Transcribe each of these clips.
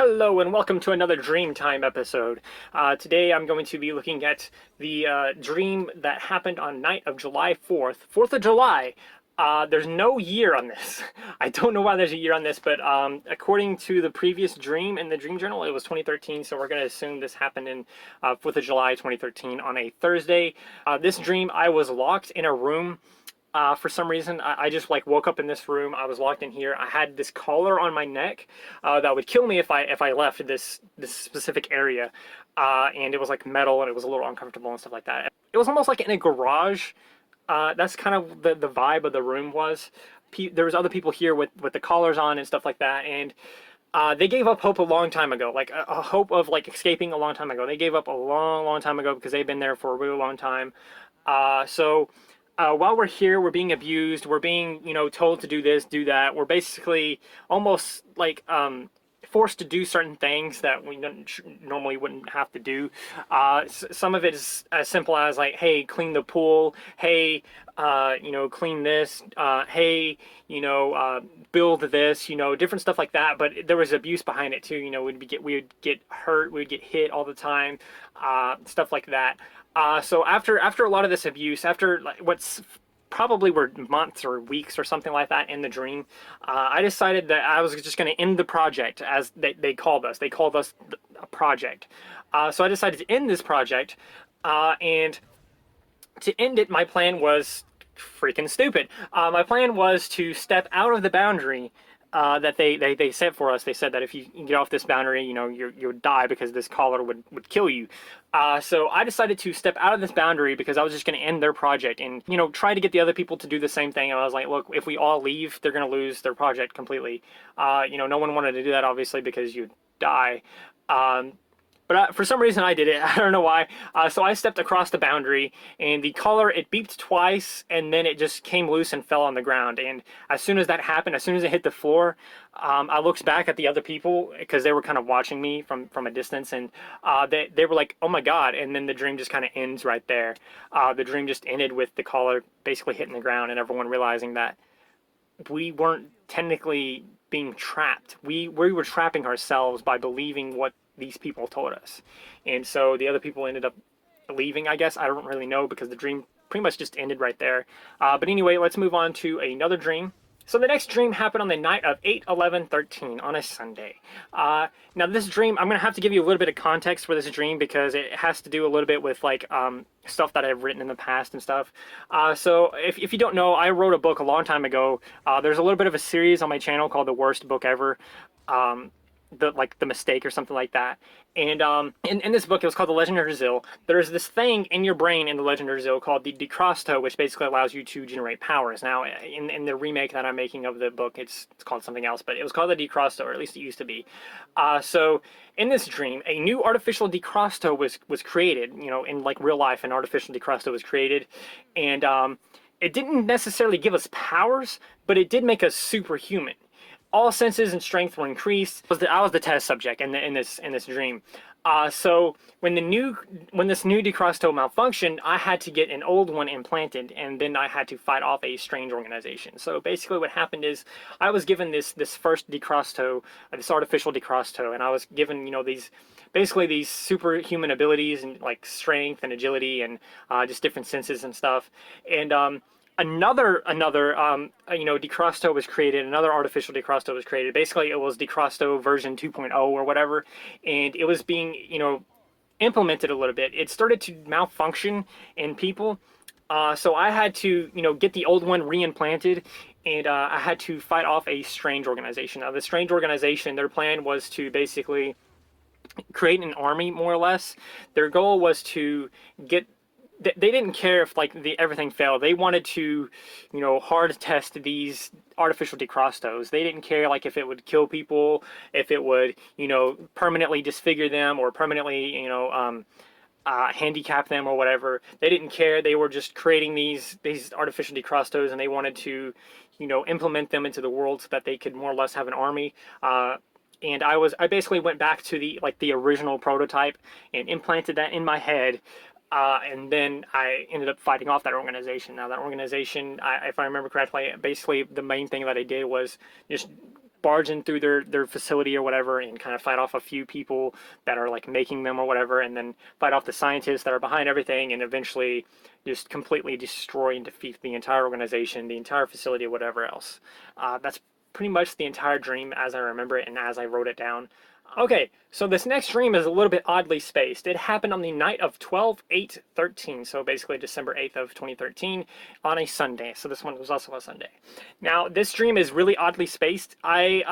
Hello and welcome to another Dreamtime episode. Today I'm going to be looking at the dream that happened on night of July 4th, 4th of July. There's no year on this. I don't know why there's a year on this, but according to the previous dream in the Dream Journal, it was 2013, so we're going to assume this happened in 4th of July 2013 on a Thursday. This dream, I was locked in a room. For some reason, I just like woke up in this room. I was locked in here. I had this collar on my neck that would kill me if I left this specific area, and it was like metal and it was a little uncomfortable and stuff like that. It was almost like in a garage. That's kind of the vibe of the room was. There was other people here with the collars on and stuff like that, and they gave up hope a long time ago, like a hope of like escaping a long time ago. They gave up a long time ago because they've been there for a really long time. While we're here, we're being abused. We're being, told to do this, do that. We're basically almost like forced to do certain things that we normally wouldn't have to do. Some of it is as simple as like, hey, clean the pool. Hey, clean this. Hey, build this. Different stuff like that. But there was abuse behind it too. We would get hurt. We would get hit all the time. Stuff like that. So after a lot of this abuse, after like, what's probably were months or weeks or something like that in the dream, I decided that I was just going to end the project, as they called us. They called us a project. So I decided to end this project, and to end it, my plan was freaking stupid. My plan was to step out of the boundary that they set for us. They said that if you get off this boundary, you would die because this collar would kill you. So I decided to step out of this boundary because I was just going to end their project and, try to get the other people to do the same thing. And I was like, look, if we all leave, they're going to lose their project completely. No one wanted to do that, obviously, because you'd die. But for some reason I did it. I don't know why. So I stepped across the boundary, and the collar, it beeped twice, and then it just came loose and fell on the ground. And as soon as that happened, as soon as it hit the floor, I looked back at the other people because they were kind of watching me from a distance, and they were like, oh my God. And then the dream just kind of ends right there. The dream just ended with the collar basically hitting the ground and everyone realizing that we weren't technically being trapped. We were trapping ourselves by believing what these people told us. And so the other people ended up leaving, I guess. I don't really know because the dream pretty much just ended right there. But anyway, let's move on to another dream. So the next dream happened on the night of 8/11/13 on a Sunday. Now this dream, I'm going to have to give you a little bit of context for this dream because it has to do a little bit with like stuff that I've written in the past and stuff. So if you don't know, I wrote a book a long time ago. There's a little bit of a series on my channel called The Worst Book Ever. The Mistake or something like that. And in this book, it was called The Legend of Brazil. There's this thing in your brain in The Legend of Brazil called the Decrosto, which basically allows you to generate powers. Now, in the remake that I'm making of the book, it's called something else, but it was called the Decrosto, or at least it used to be. So in this dream, a new artificial Decrosto was created. In like real life, an artificial Decrosto was created, and it didn't necessarily give us powers, but it did make us superhuman. All senses and strength were increased. I was the test subject in this dream. So when this new Decrosto malfunctioned, I had to get an old one implanted, and then I had to fight off a strange organization. So basically, what happened is I was given this first Decrosto, this artificial Decrosto, and I was given these superhuman abilities and like strength and agility and just different senses and stuff. And another Decrosto was created. Another artificial Decrosto was created. Basically, it was Decrosto version 2.0 or whatever, and it was being implemented a little bit. It started to malfunction in people, so I had to get the old one reimplanted, and I had to fight off a strange organization. Now, the strange organization, their plan was to basically create an army, more or less. Their goal was to get. They didn't care if like everything failed. They wanted to, hard test these artificial Decrostos. They didn't care like if it would kill people, if it would, permanently disfigure them or permanently, handicap them or whatever. They didn't care. They were just creating these artificial Decrostos, and they wanted to, implement them into the world so that they could more or less have an army. And I basically went back to the original prototype and implanted that in my head. And then I ended up fighting off that organization. Now that organization, if I remember correctly, basically the main thing that I did was just barge in through their facility or whatever and kind of fight off a few people that are like making them or whatever, and then fight off the scientists that are behind everything, and eventually just completely destroy and defeat the entire organization, the entire facility, or whatever else. That's pretty much the entire dream as I remember it and as I wrote it down. Okay, so this next dream is a little bit oddly spaced. It happened on the night of 12/8/13, so basically December 8th of 2013 on a Sunday. So this one was also a Sunday. Now, this dream is really oddly spaced. I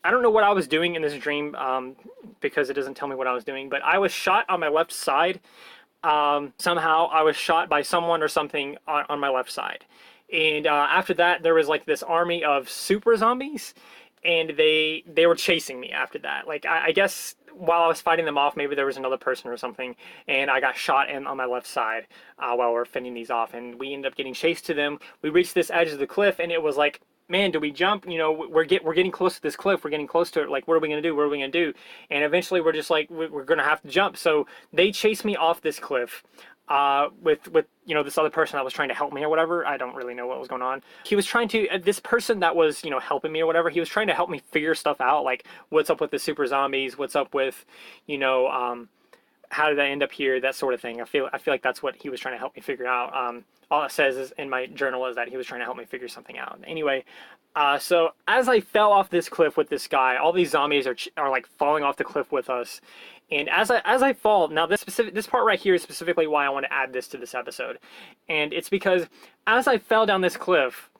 don't know what I was doing in this dream because it doesn't tell me what I was doing, but I was shot on my left side. Somehow I was shot by someone or something on my left side. And after that, there was like this army of super zombies, and they were chasing me after that. Like I guess while I was fighting them off, maybe there was another person or something, and I got shot on my left side while we're fending these off, and we ended up getting chased to them. We reached this edge of the cliff, and it was like, man, do we jump? You know, we're getting close to this cliff. We're getting close to it. Like, what are we gonna do? What are we gonna do? And eventually, we're just like, we're gonna have to jump. So they chased me off this cliff. With you know, this other person that was trying to help me or whatever. I don't really know what was going on. He was trying to this person that was, you know, helping me or whatever. He was trying to help me figure stuff out, like what's up with the super zombies, what's up with, you know, how did I end up here, that sort of thing. I feel like that's what he was trying to help me figure out. All it says is in my journal is that he was trying to help me figure something out. Anyway, so as I fell off this cliff with this guy, all these zombies are like falling off the cliff with us. And as I fall, now this part right here is specifically why I want to add this to this episode. And it's because as I fell down this cliff,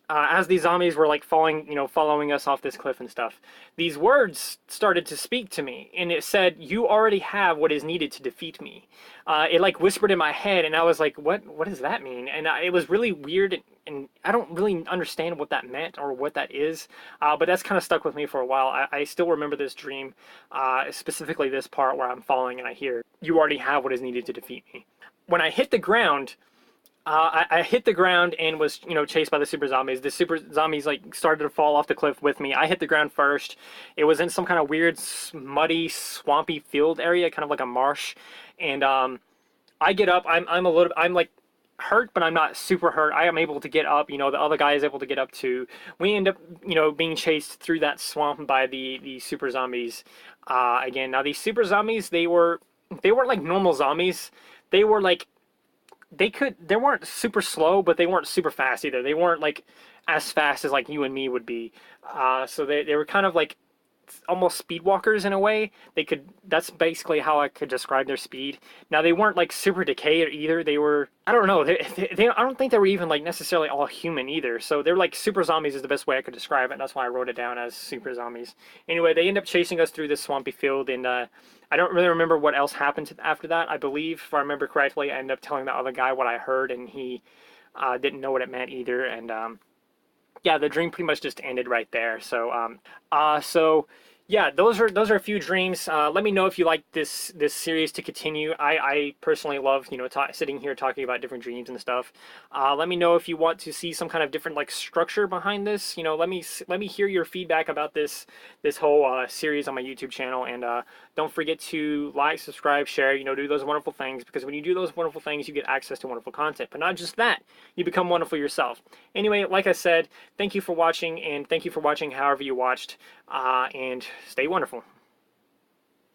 as these zombies were like falling, you know, following us off this cliff and stuff, these words started to speak to me, and it said, "You already have what is needed to defeat me." It like whispered in my head, and I was like, "What does that mean?" And it was really weird, and I don't really understand what that meant or what that is. But that's kind of stuck with me for a while. I still remember this dream, specifically this part where I'm falling, and I hear, "You already have what is needed to defeat me." When I hit the ground. I hit the ground and was, you know, chased by the super zombies. The super zombies like started to fall off the cliff with me. I hit the ground first. It was in some kind of weird, muddy, swampy field area, kind of like a marsh. And I get up. I'm like hurt, but I'm not super hurt. I am able to get up. You know, the other guy is able to get up too. We end up, you know, being chased through that swamp by the super zombies. Again, now these super zombies, they weren't like normal zombies. They were like, they weren't super slow, but they weren't super fast either. They weren't like as fast as like you and me would be. So they were kind of like almost speed walkers in a way. That's basically how I could describe their speed. Now they weren't like super decayed either. They were, I don't know, I don't think they were even like necessarily all human either. So they're like super zombies is the best way I could describe it. That's why I wrote it down as super zombies. Anyway, they end up chasing us through this swampy field, and I don't really remember what else happened after that. I believe, if I remember correctly, I ended up telling the other guy what I heard, and he didn't know what it meant either. And yeah, the dream pretty much just ended right there. So yeah, those are a few dreams. Let me know if you like this series to continue. I personally love, you know, sitting here talking about different dreams and stuff. Let me know if you want to see some kind of different like structure behind this. You know, let me hear your feedback about this whole series on my YouTube channel. And don't forget to like, subscribe, share. You know, do those wonderful things, because when you do those wonderful things, you get access to wonderful content. But not just that, you become wonderful yourself. Anyway, like I said, thank you for watching, and thank you for watching however you watched. And stay wonderful.